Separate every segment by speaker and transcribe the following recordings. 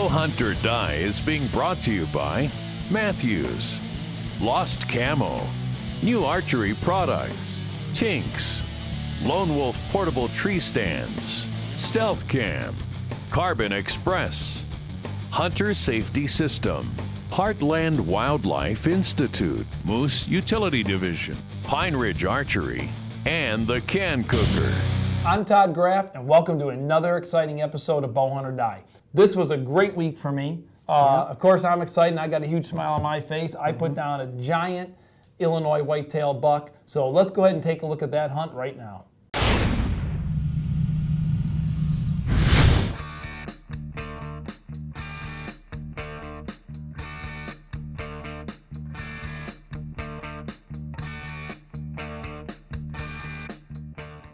Speaker 1: Bowhunt or Die is being brought to you by Matthews, Lost Camo, New Archery Products, Tinks, Lone Wolf Portable Tree Stands, Stealth Cam, Carbon Express, Hunter Safety System, Heartland Wildlife Institute, Moose Utility Division, Pine Ridge Archery, and the Can Cooker.
Speaker 2: I'm Todd Graf, and welcome to another exciting episode of Bowhunt or Die. This was a great week for me. Of course, I'm excited, and I got a huge smile on my face. I put down a giant Illinois whitetail buck, so let's go ahead and take a look at that hunt right now.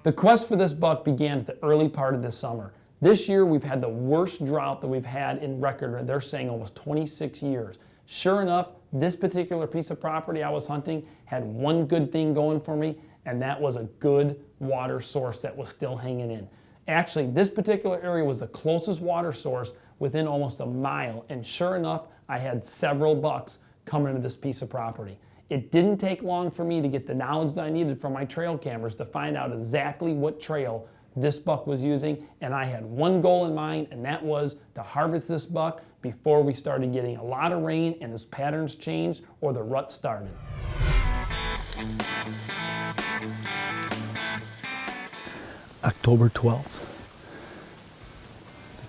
Speaker 2: The quest for this buck began at the early part of this summer. This year we've had the worst drought that we've had in record. They're saying almost 26 years. Sure enough, this particular piece of property I was hunting had one good thing going for me, and that was a good water source that was still hanging in. Actually, this particular area was the closest water source within almost a mile, and sure enough, I had several bucks coming into this piece of property. It didn't take long for me to get the knowledge that I needed from my trail cameras to find out exactly what trail this buck was using, and I had one goal in mind, and that was to harvest this buck before we started getting a lot of rain and his patterns changed or the rut started.
Speaker 3: October 12th.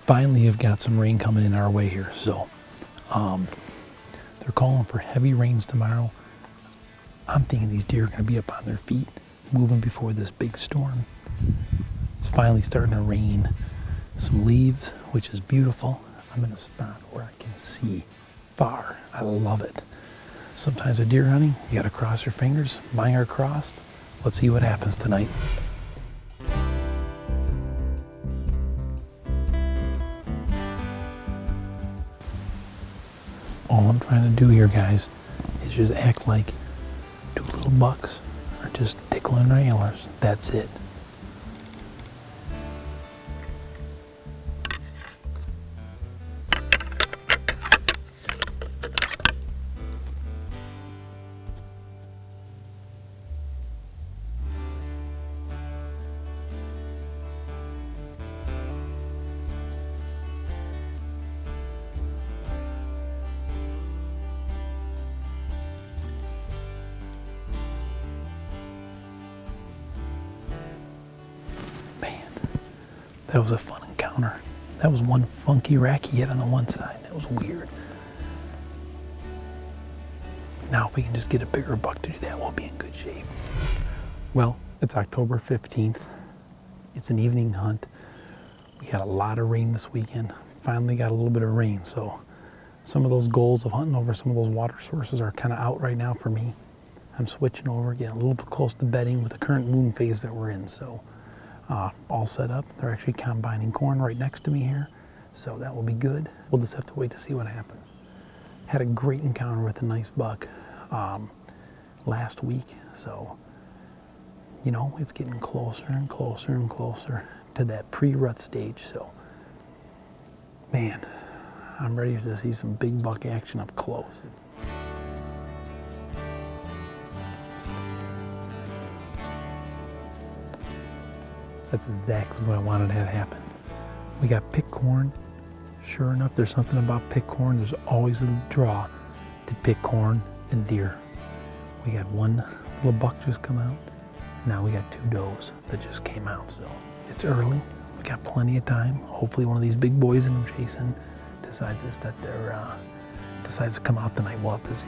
Speaker 3: Finally have got some rain coming in our way here, so they're calling for heavy rains tomorrow. I'm thinking these deer are going to be up on their feet, moving before this big storm. It's finally starting to rain some leaves, which is beautiful. I'm in a spot where I can see far. I love it. Sometimes with deer hunting, you got to cross your fingers. Mine are crossed. Let's see what happens tonight. All I'm trying to do here, guys, is just act like two little bucks are just tickling their antlers. That's it. That was a fun encounter. That was one funky rack he had on the one side. That was weird. Now if we can just get a bigger buck to do that, we'll be in good shape. Well, it's October 15th. It's an evening hunt. We had a lot of rain this weekend. Finally got a little bit of rain, so some of those goals of hunting over some of those water sources are kind of out right now for me. I'm switching over, getting a little bit close to bedding with the current moon phase that we're in, so all set up. They're actually combining corn right next to me here, so that will be good. We'll just have to wait to see what happens. Had a great encounter with a nice buck last week, so you know, it's getting closer and closer and closer to that pre-rut stage. So man, I'm ready to see some big buck action up close. That's exactly what I wanted to have happen. We got pick corn. Sure enough, there's something about pick corn. There's always a draw to pick corn and deer. We got one little buck just come out. Now we got two does that just came out. So it's early. We got plenty of time. Hopefully one of these big boys that I'm chasing decides to come out tonight. We'll have to see.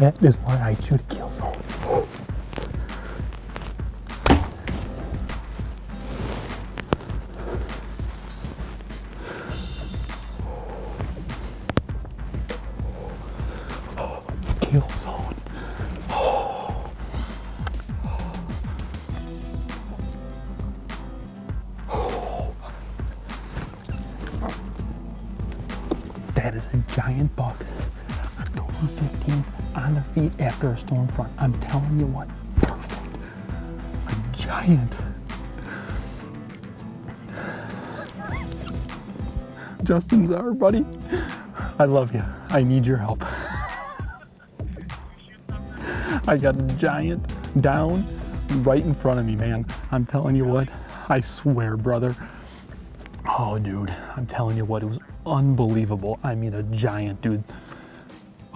Speaker 3: That is why I shoot a Killzone. Killzone. That is a giant buck. October 15th on the feet after a storm front. I'm telling you what, perfect. A giant. Justin Zarr, buddy. I love you. I need your help. I got a giant down right in front of me, man. I'm telling you what, I swear, brother. Oh, dude, I'm telling you what, it was unbelievable. I mean, a giant, dude.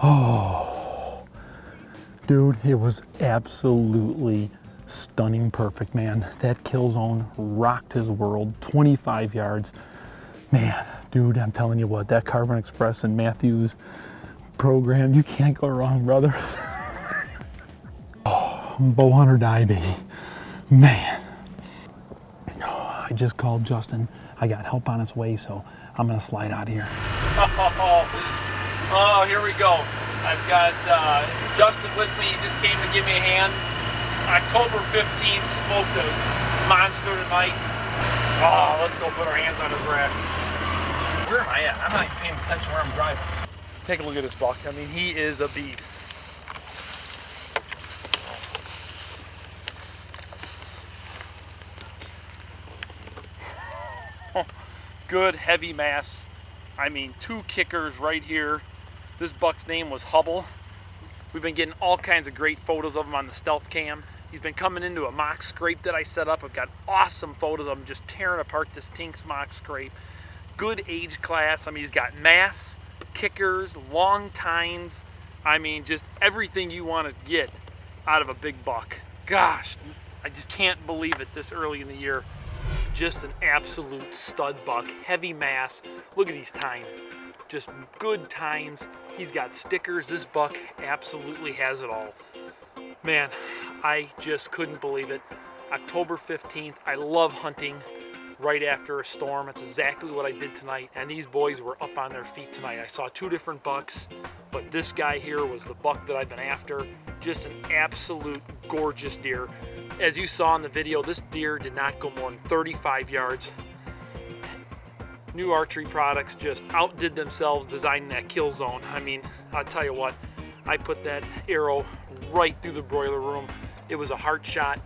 Speaker 3: Oh, dude, it was absolutely stunning perfect, man. That Killzone rocked his world, 25 yards. Man, dude, I'm telling you what, that Carbon Express and Matthews program, you can't go wrong, brother. Bowhunt or die, baby. Man. Oh, I just called Justin. I got help on its way, so I'm gonna slide out of here.
Speaker 2: Oh, here we go. I've got Justin with me. He just came to give me a hand. October 15th, smoked a monster tonight. Oh, let's go put our hands on his rack. Where am I at? I'm not even paying attention where I'm driving. Take a look at this buck. I mean, he is a beast. Good heavy mass. I mean, 2 kickers right here. This buck's name was Hubble. We've been getting all kinds of great photos of him on the stealth cam. He's been coming into a mock scrape that I set up. I've got awesome photos of him just tearing apart this Tinks mock scrape. Good age class. I mean, he's got mass, kickers, long tines. I mean, just everything you want to get out of a big buck. Gosh, I just can't believe it this early in the year. Just an absolute stud buck, heavy mass. Look at these tines, just good tines. He's got stickers. This buck absolutely has it all. Man, I just couldn't believe it. October 15th, I love hunting right after a storm. It's exactly what I did tonight, and these boys were up on their feet tonight. I saw 2 different bucks, but this guy here was the buck that I've been after. Just an absolute gorgeous deer. As you saw in the video, this deer did not go more than 35 yards. New archery products just outdid themselves designing that Killzone. I mean, I'll tell you what, I put that arrow right through the broiler room. It was a heart shot.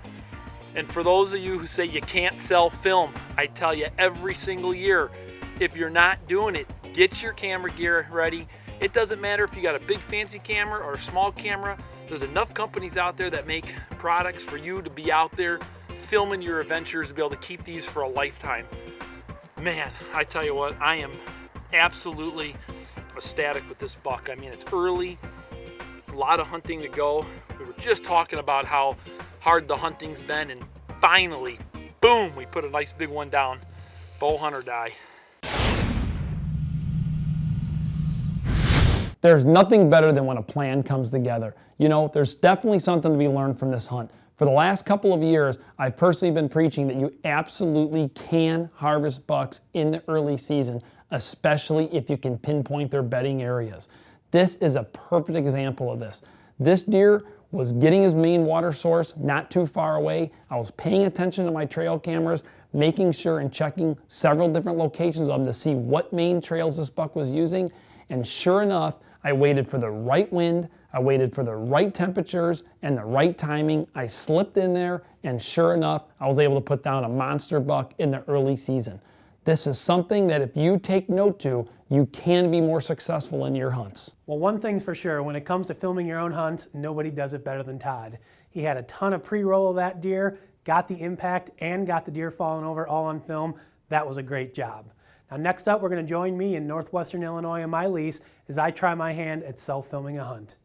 Speaker 2: And for those of you who say you can't sell film, I tell you every single year, if you're not doing it, get your camera gear ready. It doesn't matter if you got a big fancy camera or a small camera. There's enough companies out there that make products for you to be out there filming your adventures to be able to keep these for a lifetime. Man, I tell you what, I am absolutely ecstatic with this buck. I mean, it's early, a lot of hunting to go. We were just talking about how hard the hunting's been, and finally, boom, we put a nice big one down. Bowhunt or die. There's nothing better than when a plan comes together. You know, there's definitely something to be learned from this hunt. For the last couple of years, I've personally been preaching that you absolutely can harvest bucks in the early season, especially if you can pinpoint their bedding areas. This is a perfect example of this. This deer was getting his main water source not too far away. I was paying attention to my trail cameras, making sure and checking several different locations of them to see what main trails this buck was using. And sure enough, I waited for the right wind, I waited for the right temperatures and the right timing. I slipped in there, and sure enough, I was able to put down a monster buck in the early season. This is something that if you take note to, you can be more successful in your hunts.
Speaker 4: Well, one thing's for sure, when it comes to filming your own hunts, nobody does it better than Todd. He had a ton of pre-roll of that deer, got the impact, and got the deer falling over all on film. That was a great job. Now next up, we're going to join me in northwestern Illinois on my lease as I try my hand at self-filming a hunt.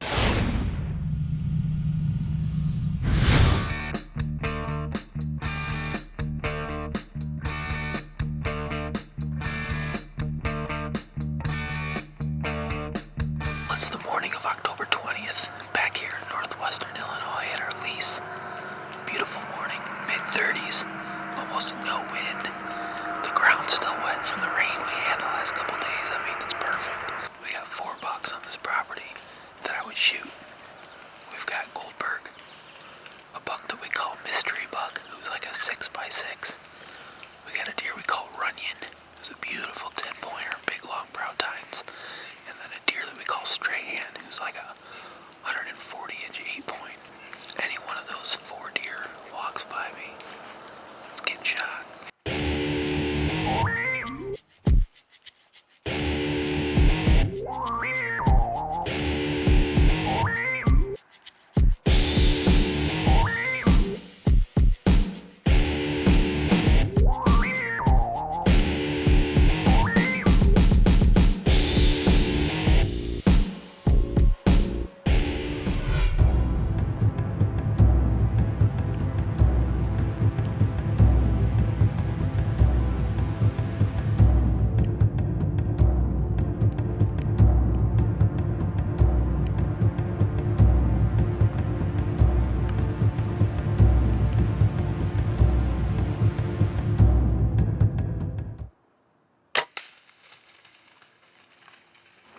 Speaker 3: It's the morning of October 20th, back
Speaker 5: 6x6. We got a deer we call Runyon. It's a beautiful 10-pointer, big long brow tines. And then a deer that we call Strahan, who's like a 140-inch 8-point. Any one of those 4 deer walks by me, it's getting shot.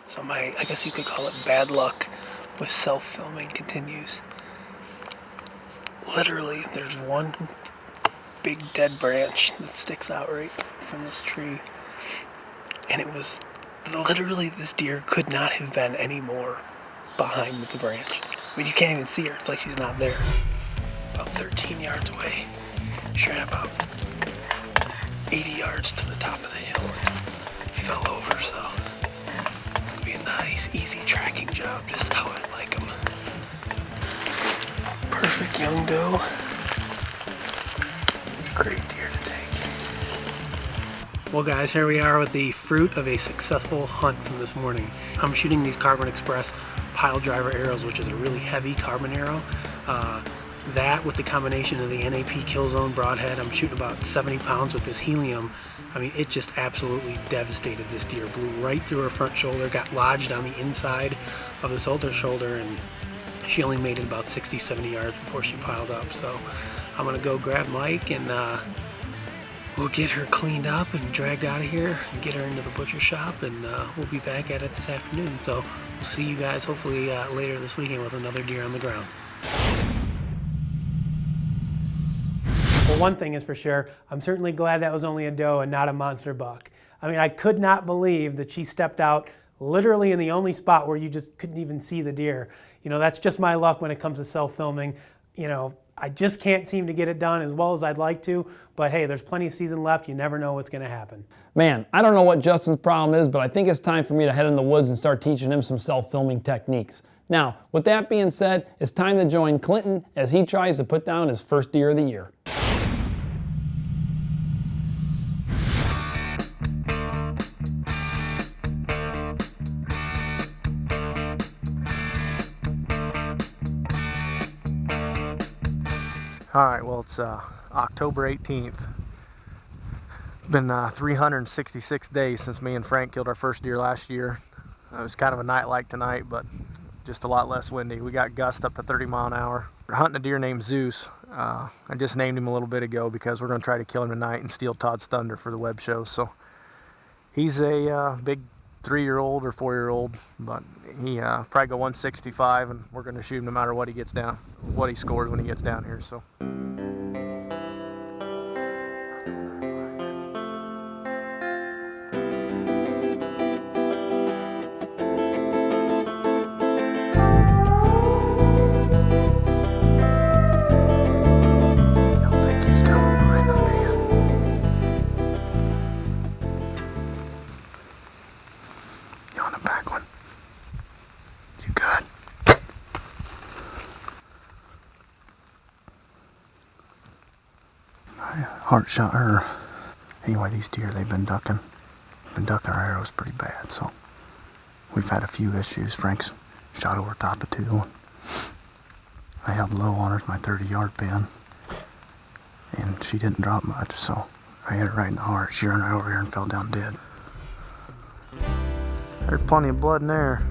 Speaker 5: So I guess you could call it bad luck with self-filming continues. Literally, there's one big dead branch that sticks out right from this tree. And it was literally, this deer could not have been any more behind the branch. I mean, you can't even see her. It's like she's not there. About 13 yards away. She ran about 80 yards to the top of the hill and fell over, so it's gonna be a nice, easy tracking job, just how I like them. Perfect young doe. Great deer to take. Well guys, here we are with the fruit of a successful hunt from this morning. I'm shooting these Carbon Express pile driver arrows, which is a really heavy carbon arrow. That with the combination of the NAP Killzone broadhead, I'm shooting about 70 pounds with this helium. I mean, it just absolutely devastated this deer. Blew right through her front shoulder, got lodged on the inside of this older shoulder, and she only made it about 60, 70 yards before she piled up. So I'm gonna go grab Mike and we'll get her cleaned up and dragged out of here and get her into the butcher shop, and we'll be back at it this afternoon. So we'll see you guys hopefully later this weekend with another deer on the ground.
Speaker 4: Well, one thing is for sure, I'm certainly glad that was only a doe and not a monster buck. I mean, I could not believe that she stepped out literally in the only spot where you just couldn't even see the deer. You know, that's just my luck when it comes to self-filming. You know, I just can't seem to get it done as well as I'd like to, but hey, there's plenty of season left. You never know what's gonna happen.
Speaker 2: Man, I don't know what Justin's problem is, but I think it's time for me to head in the woods and start teaching him some self-filming techniques. Now, with that being said, it's time to join Clinton as he tries to put down his first deer of the year.
Speaker 5: All right, well, it's October 18th. It's been 366 days since me and Frank killed our first deer last year. It was kind of a night like tonight, but just a lot less windy. We got gusts up to 30 miles an hour. We're hunting a deer named Zeus. I just named him a little bit ago because we're going to try to kill him tonight and steal Todd's thunder for the web show. So he's a big 3-year-old or 4-year-old, but he probably go 165, and we're going to shoot him no matter what he gets down, what he scores when he gets down here. So. Heart shot her. Anyway, these deer, they've been ducking our arrows pretty bad, so we've had a few issues. Frank's shot over top of 2. I held low on her with my 30-yard pin, and she didn't drop much, so I hit her right in the heart. She ran right over here and fell down dead. There's plenty of blood in there.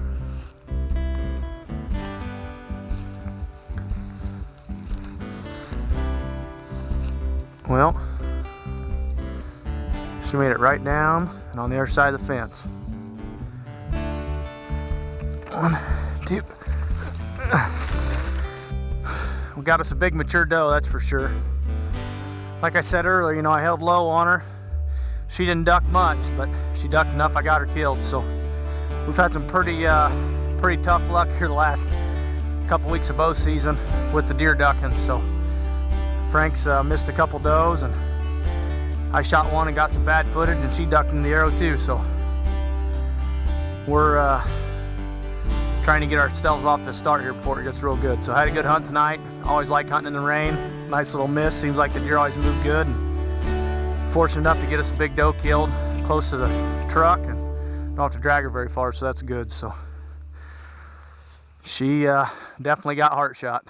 Speaker 5: Well, she made it right down and on the other side of the fence. 1, 2. We got us a big mature doe, that's for sure.
Speaker 6: Like I said earlier, you know, I held low on her. She didn't duck much, but she ducked enough I got her killed. So we've had some pretty tough luck here the last couple weeks of bow season with the deer ducking. So Frank's missed a couple does, and I shot one and got some bad footage, and she ducked in the arrow too. So we're trying to get ourselves off to start here before it gets real good. So I had a good hunt tonight. Always like hunting in the rain. Nice little miss. Seems like the deer always move good. And fortunate enough to get us a big doe killed close to the truck, and don't have to drag her very far, so that's good. So she definitely got heart shot.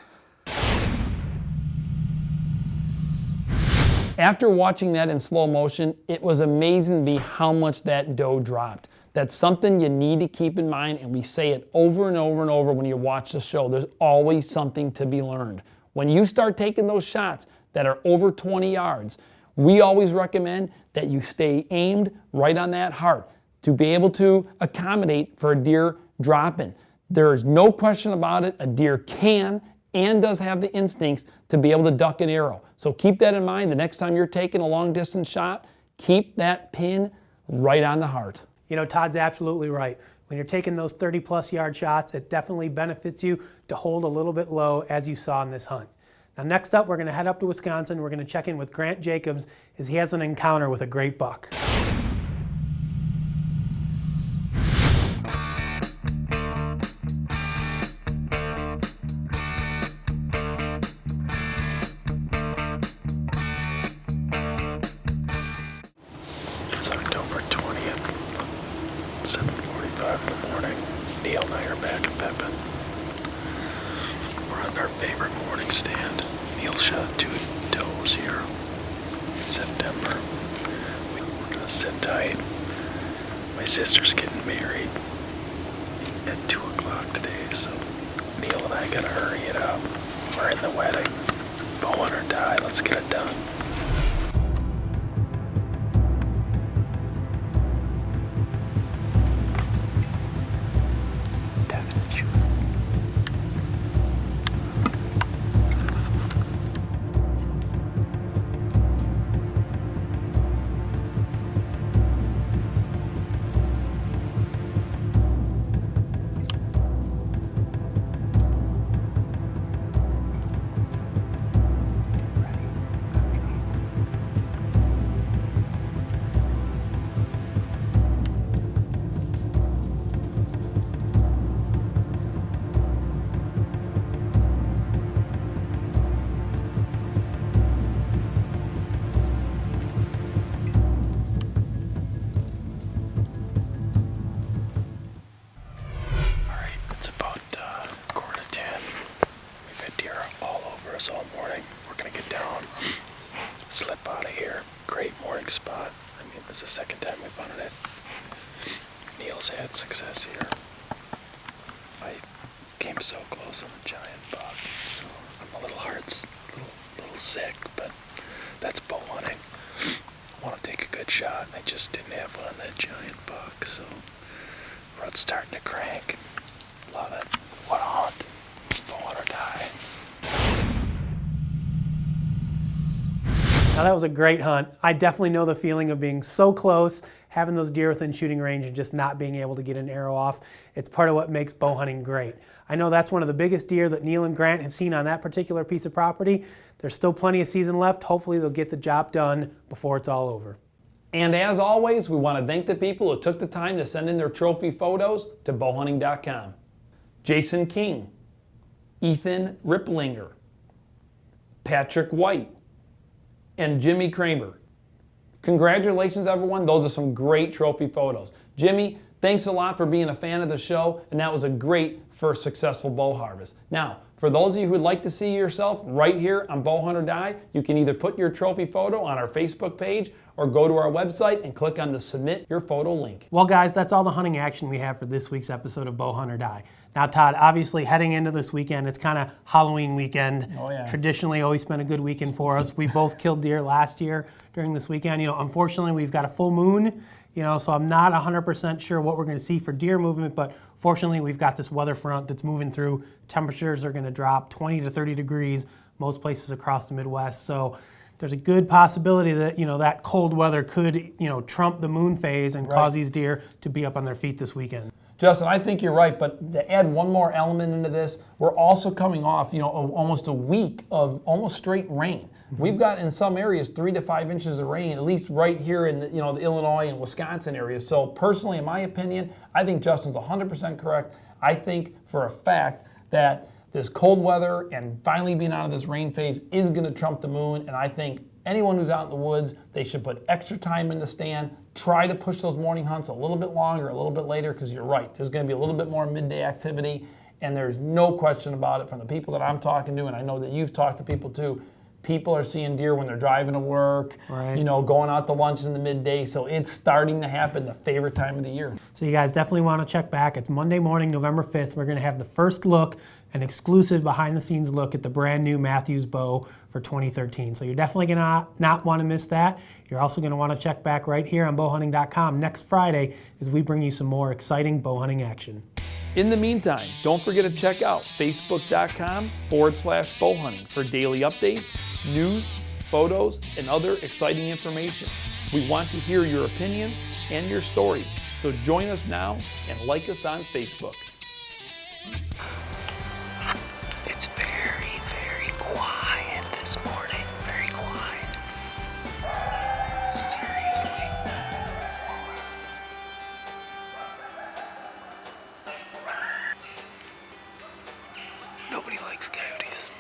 Speaker 2: After watching that in slow motion, it was amazing to me how much that doe dropped. That's something you need to keep in mind, and we say it over and over and over when you watch the show. There's always something to be learned. When you start taking those shots that are over 20 yards, we always recommend that you stay aimed right on that heart to be able to accommodate for a deer dropping. There is no question about it. A deer can and does have the instincts to be able to duck an arrow. So keep that in mind the next time you're taking a long distance shot. Keep that pin right on the heart.
Speaker 4: You know, Todd's absolutely right. When you're taking those 30+ yard shots, it definitely benefits you to hold a little bit low, as you saw in this hunt. Now next up, we're going to head up to Wisconsin. We're going to check in with Grant Jacobs as he has an encounter with a great buck.
Speaker 7: It's October 20th, 7:45 in the morning. Neil and I are back in Pepin. We're on our favorite morning stand. Neil shot 2 does here in September. We're gonna sit tight. My sister's getting married at 2 o'clock today, so Neil and I gotta hurry it up. We're in the wedding. Bowhunt or die, let's get it done. All morning. We're gonna get down, slip out of here. Great morning spot. I mean, this is the second time we've hunted it. Neil's had success here. I came so close on a giant buck, so I'm a little sick, but that's bow hunting. I want to take a good shot, and I just didn't have one on that giant buck, so rod's starting to crank. Love it. What a hunt. Bowhunt or die.
Speaker 4: Now that was a great hunt. I definitely know the feeling of being so close, having those deer within shooting range and just not being able to get an arrow off. It's part of what makes bow hunting great. I know that's one of the biggest deer that Neil and Grant have seen on that particular piece of property. There's still plenty of season left. Hopefully they'll get the job done before it's all over.
Speaker 2: And as always, we want to thank the people who took the time to send in their trophy photos to bowhunting.com. Jason King, Ethan Ripplinger, Patrick White, and Jimmy Kramer. Congratulations, everyone. Those are some great trophy photos. Jimmy, thanks a lot for being a fan of the show, and that was a great first successful bow harvest. Now, for those of you who would like to see yourself right here on Bowhunt or Die, you can either put your trophy photo on our Facebook page or go to our website and click on the Submit Your Photo link.
Speaker 4: Well, guys, that's all the hunting action we have for this week's episode of Bowhunt or Die. Now, Todd, obviously heading into this weekend, it's kind of Halloween weekend.
Speaker 2: Oh, yeah.
Speaker 4: Traditionally, always been a good weekend for us. We both killed deer last year during this weekend. You know, unfortunately, we've got a full moon, you know, so I'm not 100% sure what we're going to see for deer movement, but fortunately, we've got this weather front that's moving through. Temperatures are going to drop 20 to 30 degrees most places across the Midwest. So there's a good possibility that, that cold weather could, trump the moon phase and cause these deer to be up on their feet this weekend.
Speaker 2: Justin, I think you're right, but to add one more element into this, we're also coming off, almost a week of almost straight rain. We've got in some areas 3 to 5 inches of rain, at least right here in the, the Illinois and Wisconsin areas. So personally, in my opinion, I think Justin's 100% correct. I think for a fact that this cold weather and finally being out of this rain phase is going to trump the moon, and I think anyone who's out in the woods, they should put extra time in the stand, try to push those morning hunts a little bit longer, a little bit later, because you're right, there's going to be a little bit more midday activity, and there's no question about it from the people that I'm talking to, and I know that you've talked to people too. People are seeing deer when they're driving to work, going out to lunch in the midday, so it's starting to happen, the favorite time of the year.
Speaker 4: So you guys definitely want to check back. It's Monday morning, November 5th. We're going to have the first look, an exclusive behind-the-scenes look at the brand new Matthews bow for 2013. So you're definitely going to not want to miss that. You're also going to want to check back right here on bowhunting.com next Friday as we bring you some more exciting bow hunting action.
Speaker 2: In the meantime, don't forget to check out facebook.com/bowhunting for daily updates, news, photos, and other exciting information. We want to hear your opinions and your stories, so join us now and like us on Facebook.
Speaker 7: It's very, very quiet this morning. Very quiet. Seriously. Nobody likes coyotes.